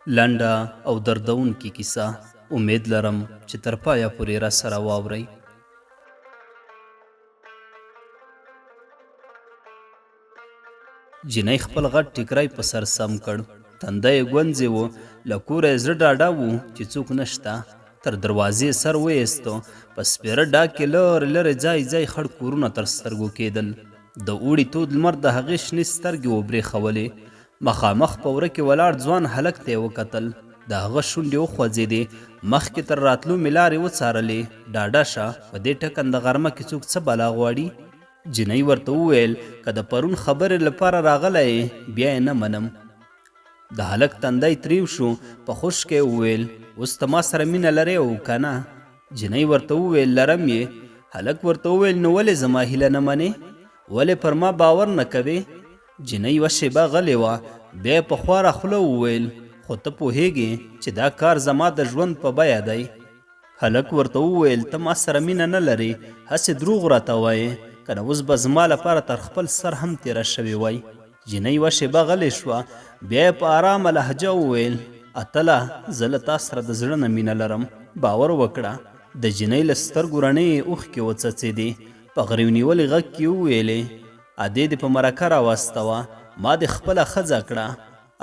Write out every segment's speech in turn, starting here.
لنډه او دردونکې کیسه. امید لرم چې تر پایه پورې راسره واورئ. جینۍ خپل غټ ټیکری په سر سم کړ. تنده یې ګونځې و. له کوره یې زړه ډاډه و چې څوک نشته. تر دروازې سر وایستو. په سپېره ډاګ کې لرې لرې ځای ځای خړ کورونه تر سترګو کېدل. د اوړي تود لمر د هغې شنې سترګې وبرېښولې. مخامخ په وره کې ولاړ ځوان هلک ته یې وکتل. د هغه شونډې وخوځېدې. مخکې تر راتلو مې لارې وڅارلې. ډاډه شه، په دې ټکنده غرمه کې څوک څه بلا غواړي؟ جینۍ ورته وویل که د پرون خبرې لپاره راغلی بیا یې نه منم. د هلک تندی تریو شو. په خشکه یې وویل اوس ته ما سره مینه لرې او که نه؟ جینۍ ورته وویل لرم یې. هلک ورته وویل نو ولې زما هیله نه منې؟ ولې پر ما باور نه کوې؟ جینۍ یوه شېبه غلې وه. بیا یې په خواره خوله وویل خو ته پوهېږې چې دا کار زما د ژوند په بیه دی. هلک ورته وویل ته ما سره مینه نه لرې، هسې دروغ راته وایې، که نه اوس به زما لپاره تر خپل سر هم تېره شوې وای. جینۍ یوه شېبه غلې شوه. بیا یې په ارامه لهجه وویل اتله زه له تا سره د زړه نه مینه لرم، باور وکړه. د جینۍ له سترګو رڼې اوښکې وڅڅېدې. په غريو نیولې غږ کې وویلې ادې دې په مرکه راواستوه، ما دې خپله ښځه کړه.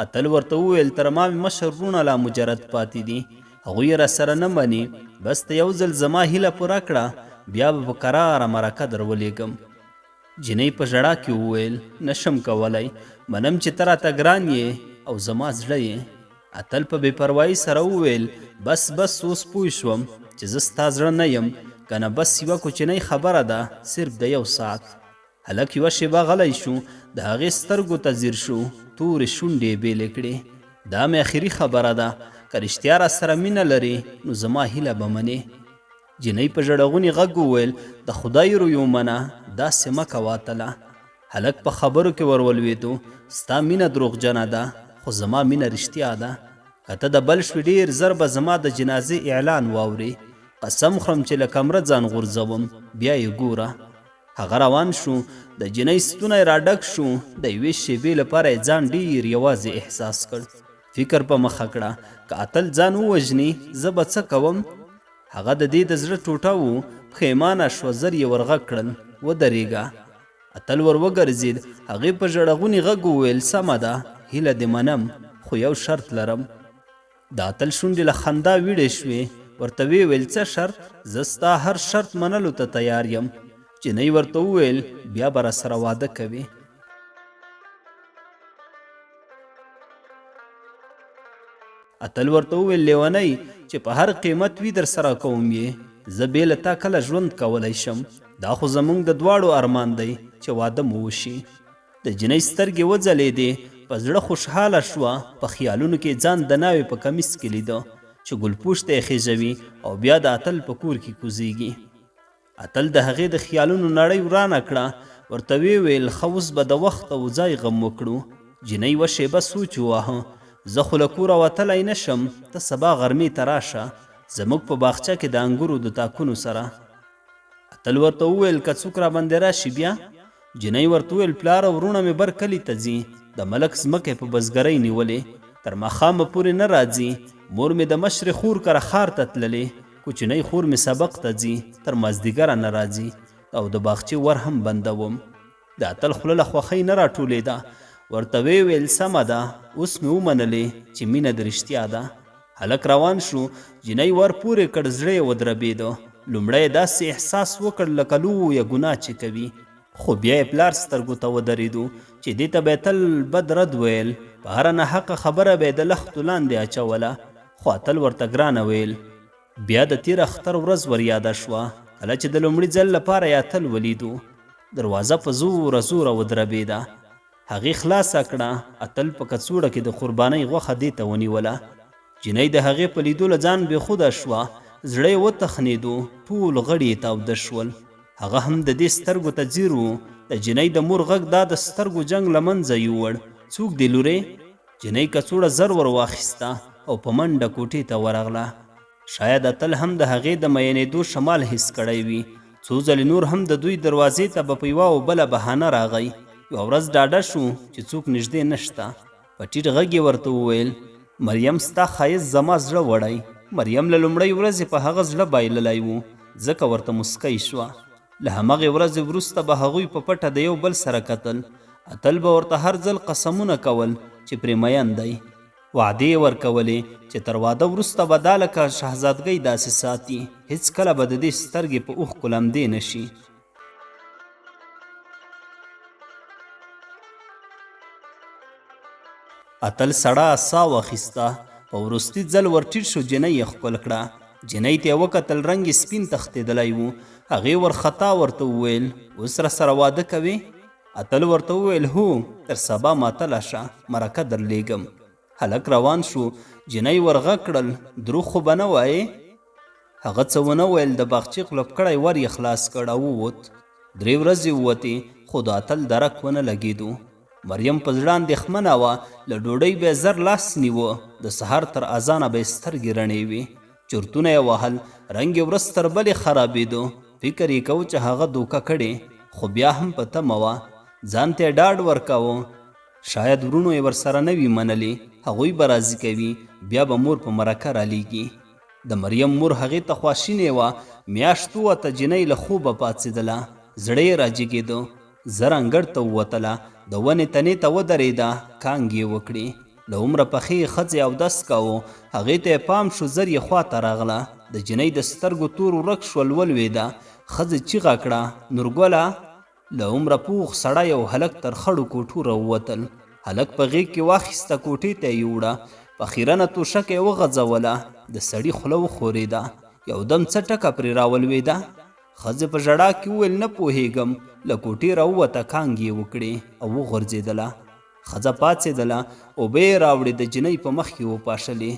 اتل ورته وویل تر ما مې مشر وروڼه لا مجرد پاتې دي، هغوی یې راسره نه مني. بس ته یو ځل زما هیله پوره کړه، بیا به په کراره مرکه در ولېږم. جینۍ په ژړا کې وویل نشم کولی، منم چې ته راته ګران یې او زما زړه یې. اتل په بې پروایي سره وویل بس بس اوس پوه شوم چې زه ستا زړه نه یم، که نه بس یوه کوچنۍ خبره ده، صرف د یو ساعت. هلک یوه شېبه غلی شو. د هغې سترګو ته ځیر شو. تورې شونډې یې بېلې کړې. دا مې اخري خبره ده، که رښتیا راسره مینه لرې نو زما هیله به منې. جینۍ په ژړغوني غږ وویل د خدای روی منه، داسې مه کوه اتله. هلک په خبرو کې ورولوېدو. ستا مینه دروغجنه ده خو زما مینه رښتیا ده. که ته د بل شوې ډېر زر به زما د جنازې اعلان واورې. قسم خورم چې له کمره ځان غورځوم، بیا یې ګوره. هغه روان شو. د جینۍ ستونی راډک شو. د یوې شېبې لپاره یې ځان ډېر یوازې احساس کړ. فکر په مخه کړه که اتل ځان ووژني زه به څه کوم؟ هغه د دې د زړه ټوټه و. پښیمانه شوه. زر یې ورغږ کړل ودرېږه. اتل ور وګرځېد. هغې په ژړغوني غږ وویل سمه ده، هیله دې منم، خو یو شرط لرم. د اتل شونډې له خندا ویړې شوې. ورته ویې ویل څه شرط؟ زه ستا هر شرط منلو ته تیار یم. جینۍ ورته وویل بیا به راسره واده کوې؟ اتل ورته وویل لیونۍ چې په هر قیمت وي در سره کوم یې، زه بې له تا کله ژوند کولی شم؟ دا خو زموږ د دواړو ارمان دی چې واده مو وشي. د جینۍ سترګې وځلېدې. په زړه خوشحاله شوه. په خیالونو کې ځان د ناوې په کمیس کې لیده چې ګلپوش ته یې خېژوي او بیا د اتل په کور کې کوزیږي. اتل د هغې د خیالونو نړۍ ورانه کړه. ورته ویې ویل ښه اوس به د وخت او ځای غم وکړو. جینۍ یوه شېبه سوچ وواهه. زه خو له کوره وتلی نه شم، ته سبا غرمې ته راشه زموږ په باغچه کې د انګورو د تاکونو سره. اتل ورته وویل که څوک راباندې راشي بیا؟ جینۍ ورته وویل پلار او وروڼه مې بر کلي ته ځي، د ملک ځمکه په بزګرۍ نیولې، تر ماښامه پورې نه راځي. مور مې د مشرې خور کره ښار ته تللې، کوچنۍ خور مې سبق ته ځي، تر مازدیګره نه راځي او د باغچې ور هم بندوم. د اتل خوله له خوښۍ نه راټولېده. ورته ویې ویل سمه ده، اوس مې ومنلې چې مینه د رښتیا ده. هلک روان شو. جینۍ ور پورې کړ. زړه یې ودربېده. لومړی داسې احساس وکړ لکه لویه ګناه چې کوي، خو بیا یې پلار سترګو ته ودرېدو چې دې ته به یې تل بد رد ویل، په هره ناحقه خبره به یې د لښتو لاندې اچوله، خو اتل ورته ګرانه ویل. بیا د تېر اختر ورځ ور یاده شوه کله چې د لومړي ځل لپاره یې اتل ولیدو. دروازه په زوره زوره ودربېده. هغې خلاصه کړه. اتل په کڅوړه کې د قربانۍ غوښه دې ته ونیوله. جینۍ د هغې په لیدو له ځان بېخوده شوه. زړه یې وتخنېدو. ټول غړي یې تاوده شول. هغه هم د دې سترګو ته ځیر و. د جینۍ د مور غږ دا د سترګو جنګ له منځه یووړ. څوک دی لورې؟ جینۍ کڅوړه زر ور واخیسته او په منډه کوټې ته ورغله. شاید اتل هم د هغې د میینېدو شمال حس کړی وي. څو ځلې نور هم د دوی دروازې ته به په یوه او بله بهانه راغی. یوه ورځ ډاډه شو چې څوک نږدې نشته. په ټیټ غږ یې ورته وویل مریم ستا ښایست زما زړه وړی. مریم له لومړۍ ورځې په هغه زړه بایللی و، ځکه ورته مسکی شوه. له همغې ورځې وروسته به هغوی په پټه د یو بل سره کتل. اتل به ورته هر ځل قسمونه کول چې پرې مین دی. وعدې یې ورکولې چې تر واده وروسته به دا لکه شهزادګۍ داسې ساتي، هېڅکله به د دې سترګې په اوښکو لمدې نه شي. اتل سړه ساه واخیسته. په وروستي ځل ورټیټ شو، جنۍ یې ښکل کړه. جنۍ ته یې وکتل، رنګ یې سپین تښتېدلی و. هغې ورخطا ورته وویل، اوس راسره واده کوې؟ اتل ورته وویل، هو، تر سبا ماتله شه، مرکه درلیږم. هلک روان شو. جنۍ ورغږ کړل، دروغ خو به نه وایې؟ هغه څه ونه ویل. د باغچې قلف کړی ور یې خلاص کړ او ووت. 3 ورځې ووتې، خو د اتل درک ونه لګېدو. مریم په زړه اندېښمنه وه. له ډوډۍ به یې زر لاس نیوه. د سهار تر اذانه به یې سترګې رڼې وې. چورتونه یې وهل، رنګ یې ورځ تر بلې خرابېدو. فکر یې کوو چې هغه دوکه کړې، خو بیا هم په تمه وه. ځان ته یې ډاډ ورکاوه، شاید ورونو یې ورسره نه وي منلې، هغوی به راضي کوي، بیا به مور په مرکه رالیږي. د مریم مور هغې ته خواشینې وه. میاشت ووته، جنۍ له خوبه پاڅېدله، زړه یې راجګېده. زر انګړ ته ووتله، د ونې تنې ته ودرېده، کانګې یې وکړې. له عمره پخې ښځې اودس کاوه. هغې ته یې پام شو، زر یې خواته راغله. د جنۍ د سترګو تور ورک شول، ولوېده. ښځې چیغه کړه، نورګله! له عمره پوخ سړی او هلک تر خړو کوټو راووتل. هلک په غېږ کې واخیسته، کوټې ته یې یوړه. په خیرنه توشکه یې وغځوله. د سړي خوله وښورېده. یودم څه ټکه پرې راولوېده. ښځې په ژړا کې وویل، نه پوهېږم. له کوټې راووته، کانګې یې وکړې او وغورځېدله. ښځه پاڅېدله، اوبه یې راوړې، د جنۍ په مخ کې وپاشلې.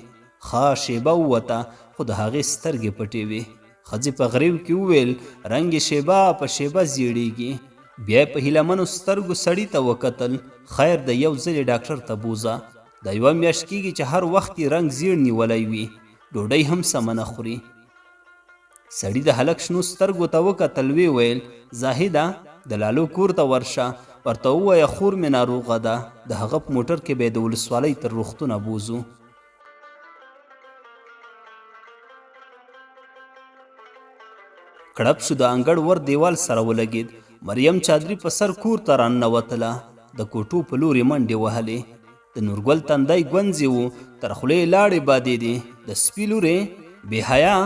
ښه شېبه ووته، خو د هغې سترګې پټې وې. ښځې په غریو کې وویل، رنګ یې شېبه په شېبه زیړېږي. بیا یې په هیلهمنو سترګو سړي ته وکتل. خیر د یو ځل ډاکټر ته بوځه. دا 1 میاشت کېږي چې هر وخت یې رنګ زیړ نیولی وي، ډوډۍ هم سمه نه خوري. سړي د هلک شنو سترګو ته وکتل، ویې ویل، زاهده، د لالو کور ته ورشه، ورته ووایه خور مې ناروغه ده. د هغه په موټر کې به یې د ولسوالۍ تر روغتونه بوځو. کړپ شو، د انګړ ور دیوال سره ولګېد. مریم چادري په سر کور ته راننوتله. د کوټو په لورې منډې وهلې. د نورګل تندی ګونځې و، تر خولې یې لاړې بادېدې. د سپي لورې، بې حیا!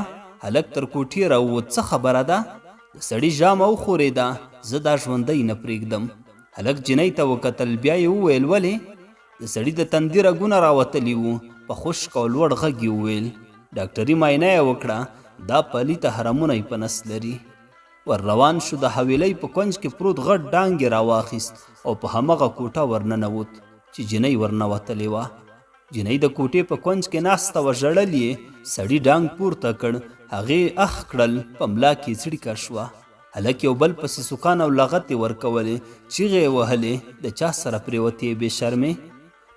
هلک تر کوټې راووت. څه خبره ده؟ د سړي ژامه وښورېده. زه دا ژوندی نه پرېږدم. هلک جنۍ ته وکتل، بیا یې وویل، ولې؟ د سړي د تندي رګونه راوتلي وو. په خشک او لوړ غږ یې وویل، ډاکټري معاینه یې وکړه، دا پلیته حرمونه یې په نس لري. ور روان شو. د حویلۍ په کونج کې پروت غټ ډانګ یې راواخیست او په همغه کوټه ورننوت چې جنۍ ورنوتلې وه. جنۍ د کوټې په کونج کې ناسته وه، ژړل یې. سړي ډانګ پورته کړ، هغې اخ کړل، په ملا کې یې څړیکه شوه. هلک یو بل پسې سوکان او لغتې ورکولې، چیغې یې وهلې، د چا سره پرېوتې بې شرمې.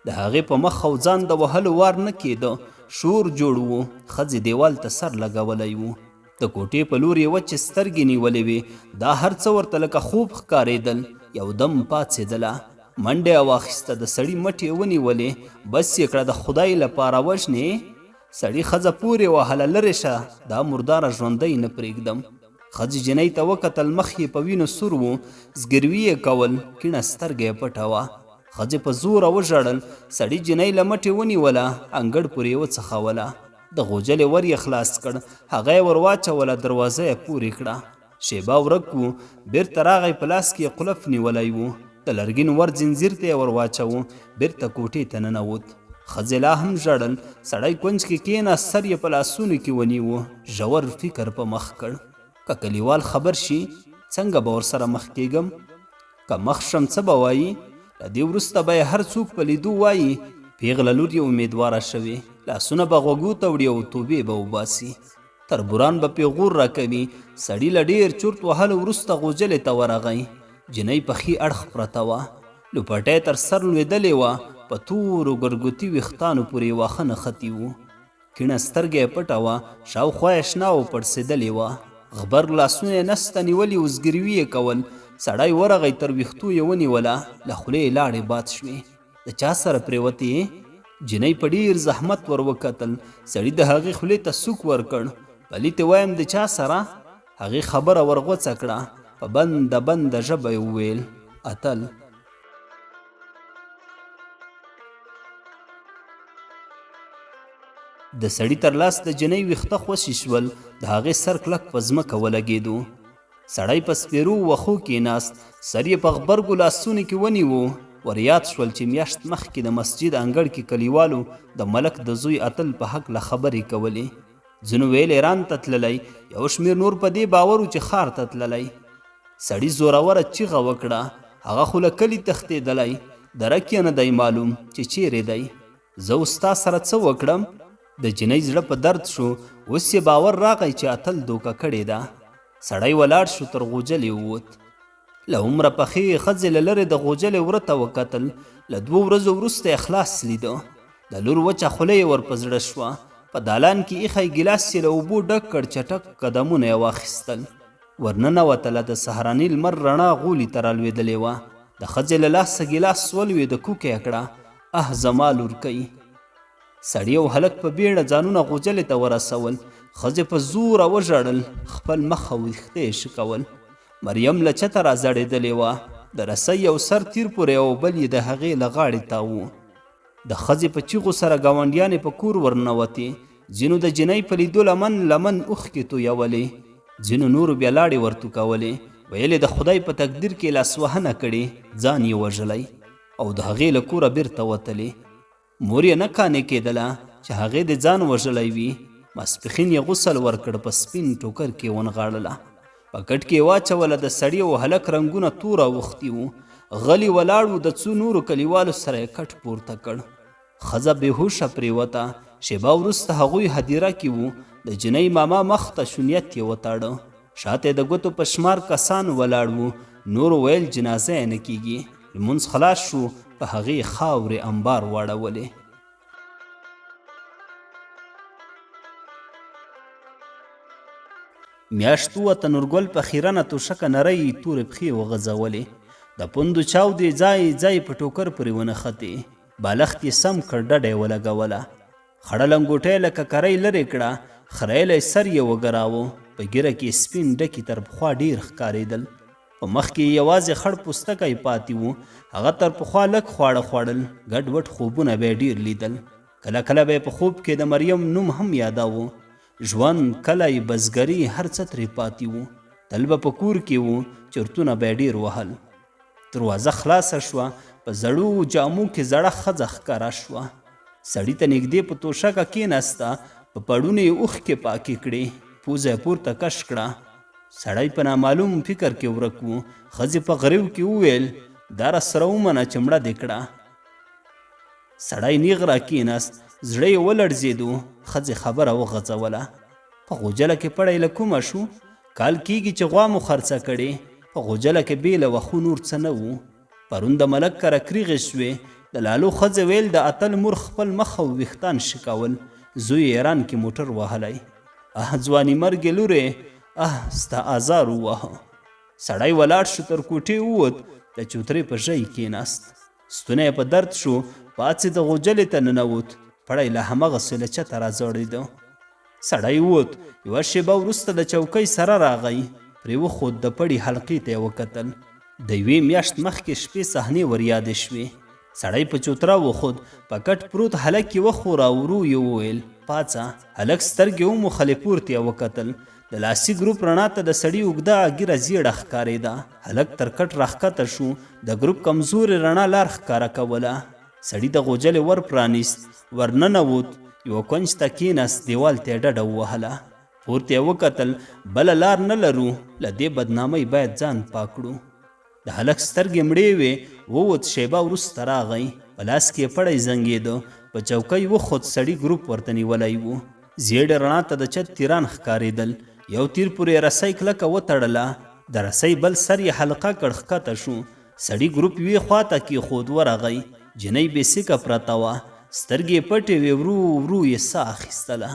د هغې په مخ او ځان د وهلو وار نه کېده. شور جوړ و. ښځې دیوال ته سر لګولی و. د کوټې په لور یې وچې سترګې نیولې وې. دا هر څه ورته لکه خوب ښکارېدل. یودم پاڅېدله، منډه یې واخیسته، د سړي مټې یې ونیولې. بس یې کړه، د خدای لپاره وژنې؟ سړي ښځه پورې وهله، لرې شه، دا مرداره ژوندی نه پرېږدم. ښځې جنۍ ته وکتل، مخ یې په وینو سور و، زګیروي یې کول، کیڼه سترګه یې پټه وه. ښځې په زوره وژړل. سړي جنۍ له مټې ونیوله، انګړ پورې یې وڅخوله. د غوجلې ور یې خلاص کړ، هغه یې ور واچوله، دروازه یې پورې کړه. شیبه ورک و، بېرته راغی، په لاس کې یې قلف نیولی و. د لرګین ور ځنځیر ته یې ور واچوه، بېرته کوټې ته ننوت. ښځې لا هم ژړل. سړی کونج کې کېناست، سر یې په لاسونو کې ونیوه، ژور فکر په مخ کړ. که کلیوال خبر شي، څنګه به ورسره مخ کېږم؟ که مخ شم څه به وایي؟ له دې وروسته به یې هر څوک په لیدو وایي پیغله لور یې امیدواره شوې، لاسونه به غوږو ته وړي او توبې به وباسي. تربوران به پیغور راکوي. سړي له ډېر چورت وهلو وروسته غوجلې ته ورغی. جنۍ په ښي اړخ پرته وه، لوپټۍ تر سر لوېدلې وه، په تورو ګرګوتي ویښتانو پورې یې واښه نښتي وو. کیڼه سترګه یې پټه وه، شاوخوا یې شنه او پړسېدلې وه. غبر لاسونه یې نسته نیولي و، زګیروي یې کول. سړی ورغی، تر ویښتو یې ونیوله، له خولې یې لاړې باد شوې. د چا سره پرېوتې یې؟ جنۍ په ډیر زحمت ور وکتل. سړي د هغې خولې ته سوک ورکړ. پلي ته وایم د چا سره؟ هغې خبره ور غوڅه کړه. په بنده بنده ژبه یې وویل اتل. د سړي تر لاس د جنۍ ویښته خوشي شول. د هغې سر کلک په ځمکه ولګېدو. سړی په سپېرو وښو کېناست. سر یې په غبرګو لاسونو کې ونیو. ور یاد شول چې میاشت مخکې د مسجد انګړ کې کلیوالو د ملک د زوی اتل په هکله خبرې کولې. ځینو ویل ایران ته تللی، یو شمېر نور په دې باور و چې ښار ته تللی. سړي زوروره چیغه وکړه. هغه خو له کلي تښتېدلی، درک یې نه دی معلوم چې چیرې دی. زه اوس تا سره څه وکړم؟ د جنۍ زړه په درد شو. اوس یې باور راغی چې اتل دوکه کړې ده. سړی ولاړ شو، تر غوجلې ووت. له عمره پخې ښځې له لرې د غوجلې وره ته وکتل. له 2 ورځو وروسته یې خلاص لیده. د لور وچه خوله یې ور په زړه شوه. په دالان کې ایښی ګیلاس یې له اوبو ډک کړ. چټک قدمونه یې واخیستل. ورننوتله. د سهارني لمر رڼا غولي ته رالوېدلې وه. د ښځې له لاسه ګیلاس ولوېده. کوکه یې کړه. زما لورکۍ. سړي او هلک په بیړه ځانونه غوجلې ته ورسول. ښځې په زوره وژړل. خپل مخ او ویښته یې شکول. مریم له چته راځړېدلې وه. د رسۍ یو سر تیر پورې او بل یې د هغې له غاړې تاوو. د ښځې په چیغو سره ګاونډیانې په کور ورننوتې. ځینو د جنۍ په لیدو لمن لمن اوښکې تویولې. ځینو نورو بیا لاړې ورتوکولې. ویل د خدای په تقدیر کې لاسوهنه کړې، ځان یې وژلی او د هغې له کوره بیرته وتلې. مور یې نه قانع کېدله چې هغې د ځان وژلی وي. ماسپښین یې غسل ورکړ. په سپین ټوکر کې ونغاړله. په کټ کې یې واچوله. د سړي او هلک رنګونه تور اوښتي وو. غلي ولاړ وو. د څو نورو کلیوالو سره یې کټ پورته کړ. ښځه بېهوشه پرېوته. شیبه وروسته هغوی هدیره کې وو. د جنۍ ماما مخ ته شونیت یې وتاړه. شاته یې د ګوتو په شمار کسان ولاړ وو. نورو ویل جنازه یې نه کېږي. لمونځ خلاص شو. په هغې خاورې انبار واړولې. میاشت ووته. نورګل په خیرنه توشکه نرۍ تورې پښې وغځولې. د پوندو چاودې ځای ځای په ټوکر پورې ونښتې. بالښت یې سم کړ. ډډه یې ولګوله. خړه لنګوټۍ له ککرۍ لرې کړه. خریلی سر یې وګراوه. په ږیره کې سپین ډکي تر پخوا ډېر ښکارېدل. په مخ کې یوازې خړ پوستکی پاتې و. هغه تر پخوا لږ خواړه خوړل. ګډ وډ خوبونه به یې ډېر لیدل. کله کله به یې په خوب کې د مریم نوم هم یاداوه. ژوند، کلی، بزګري، هر څه ترې پاتې و. تل به په کور کې و. چرتونه به یې ډېر وهل. دروازه خلاصه شوه. په زړو جامو کې زړه ښځه ښکاره شوه. سړي ته نږدې په توشکه کېناسته. په پړونو یې اوښکې پاکې کړې. پوزه یې پورته کش کړه. سړی په نامعلوم فکر کې ورک و. ښځې په غریو کې وویل دا راسره ومنه چې مړه دې کړه. سړی نیغ را کېناست. زړه یې ولړزېدو. ښځې خبره وغځوله. په غوجله کې پړی له کومه شو؟ کال کېږي چې غوا مو خرڅه کړې. په غوجله کې بې له وښو نور څه نه وو. پرون د ملک کره کریغې شوې. د لالو ښځې ویل د اتل مور خپل مخ او ویښتان شکول. زوی یې ایران کې موټر وهلی. ځواني مرګې لورې، ستا ازار ووهه. سړی ولاړ شو. تر کوټې ووت. د چوترې په ژۍ کېناست. ستونی یې په درد شو. پاڅېد. غوجلې ته ننوت. پړی له همغسې له چته راځړېده. سړی ووت. یوه شېبه وروسته د چوکۍ سره راغی. پرې وخوت. د پړي حلقې ته یې وکتل. د 1 میاشت مخکې شپې صحنې ور یادې شوې. سړی په چوتره وخوت. په کټ پروت هلک یې وښوره. ورو یې وویل پاڅه. هلک سترګې وموښلې. پورته یې وکتل. د لاسي ګروپ رڼا ته د سړي اوږده ږیره زیړه ښکارېده. هلک تر کټ راښکته شو. د ګروپ کمزورې رڼا لار ښکاره کوله. سړي د غوجلې ور پرانیست. ورننوت. یوه کونج ته کېناست. دیوال ته یې ډډه ووهله. پورته یې وکتل. بله لار نه لرو. له دې بدنامۍ باید ځان پاک کړو. د هلک سترګې مړې وې. ووت. شیبه وروسته راغی. په لاس کې یې پړی زنګېده. په چوکۍ وخوت. سړي ګروپ ورته نیولی و. زیړې رڼا ته د چت تیران ښکارېدل. یو تیر پورې رسۍ کلکه وتړله. د رسۍ بل سر یې حلقه کړ. ښکته شو. سړي ګروپ یوې خواته کېښود. ورغی. جنۍ بې سیکه پرته وه. سترګې یې پټې وې. ورو ورو یې ساه اخیستله.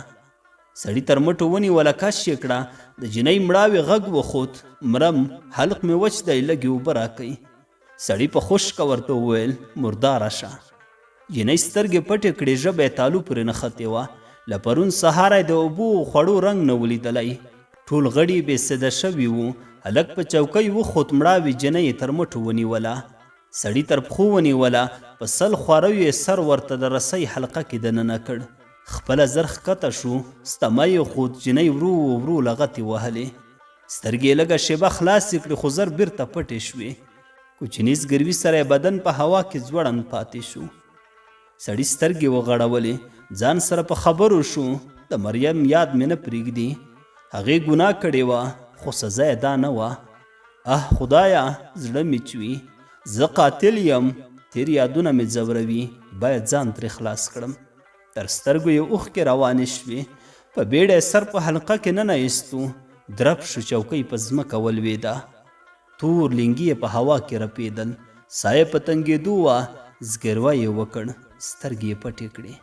سړي تر مټو ونیوله. کش یې کړه. د جنۍ مړاوې غږ وخوت. مرم، حلق مې وچ دی. لږې اوبه راکئ. سړي په خشکه ورته وویل مرداره شه. جینۍ سترګې پټې کړې، ژبه یې تالو پورې نښتې وه. له پرون سهاره یې د اوبو خوړو رنګ نه ولیدلی. ټول غړي بې سده شوي وو. هلک په چوکۍ وخوت، مړاوې جینۍ یې تر مټو ونیوله. سړي تر پښو ونیوله. په 100 خواریو یې سر ورته د رسۍ حلقه کې دننه کړ. خپله زر ښکته شو. ستمه یې خود. جینۍ ورو ورو لغتې وهلې. سترګې یې لږه شیبه خلاصې کړې، خو زر بیرته پټې شوې. کوچني زګروي سره یې بدن په هوا کې ځوړند پاتې شو. سړي سترګې وغړولې. ځان سره په خبرو شو، د مریم یاد مې نه پرېږدي. هغې ګناه کړې وه، خو سزا یې دا نه وه. خدایه، زړه مې چوي، زه قاتل یم. تیر یادونه مې ځوروي، باید ځان ترې خلاص کړم. تر سترګو یې اوښکې روانې شوې. په بیړه یې سر په حلقه کې ننایستو. درب شو، چوکۍ په ځمکه ولوېده. تور لنګي یې په هوا کې رپېدل. ساه یې په تنګېدو وه. زګیروی یې وکړ، سترګې یې پټې کړې.